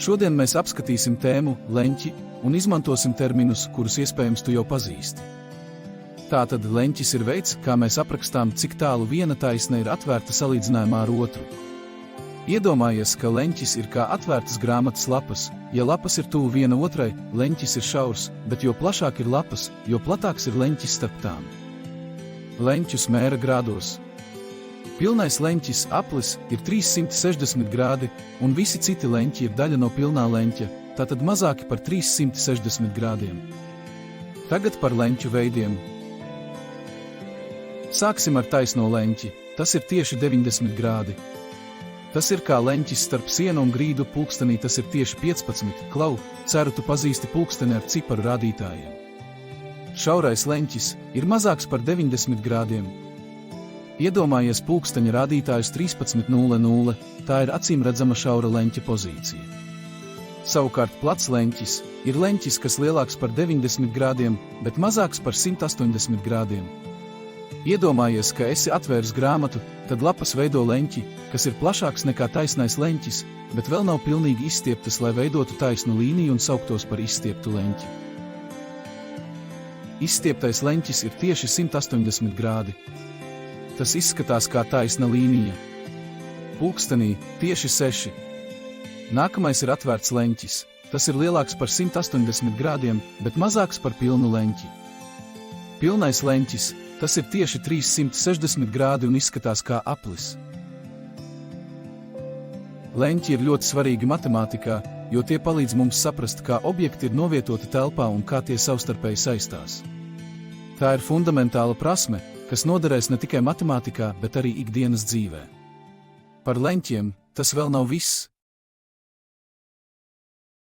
Šodien mēs apskatīsim tēmu leņķi un izmantosim terminus, kurus iespējams tu jau pazīsti. Tātad leņķis ir veids, kā mēs aprakstām, cik tālu viena taisne ir atvērta salīdzinājumā ar otru. Iedomājies, ka leņķis ir kā atvērtas grāmatas lapas. Ja lapas ir tuvu viena otrai, leņķis ir šaurs, bet jo plašāk ir lapas, jo platāks ir leņķis starp tām. Leņķus mēra grādos. Pilnais leņķis aplis ir 360 grādi, un visi citi leņķi ir daļa no pilnā leņķa, tātad mazāki par 360 grādiem. Tagad par leņķu veidiem. Sāksim ar taisno leņķi, tas ir tieši 90 grādi. Tas ir kā leņķis starp sienu un grīdu, pulkstenī tas ir tieši 15, klau, ceru tu pazīsti pulksteni ar ciparu rādītājiem. Šaurais leņķis ir mazāks par 90 grādiem. Iedomājies pulksteņa rādītājus 13:00, tā ir acīmredzama šaura leņķa pozīcija. Savukārt plats leņķis ir leņķis, kas lielāks par 90 grādiem, bet mazāks par 180 grādiem. Iedomājies, ka esi atvērs grāmatu, tad lapas veido leņķi, kas ir plašāks nekā taisnais leņķis, bet vēl nav pilnīgi izstieptas, lai veidotu taisnu līniju un sauktos par izstieptu leņķi. Izstieptais leņķis ir tieši 180 grādi. Tas izskatās kā taisna līnija. Pulkstenī tieši 6. Nākamais ir atvērts leņķis. Tas ir lielāks par 180 grādiem, bet mazāks par pilnu leņķi. Pilnais leņķis. Tas ir tieši 360 grādi un izskatās kā aplis. Leņķi ir ļoti svarīgi matemātikā, jo tie palīdz mums saprast, kā objekti ir novietoti telpā un kā tie savstarpēji saistās. Tā ir fundamentāla prasme, kas noderēs ne tikai matemātikā, bet arī ikdienas dzīvē. Par leņķiem tas vēl nav viss.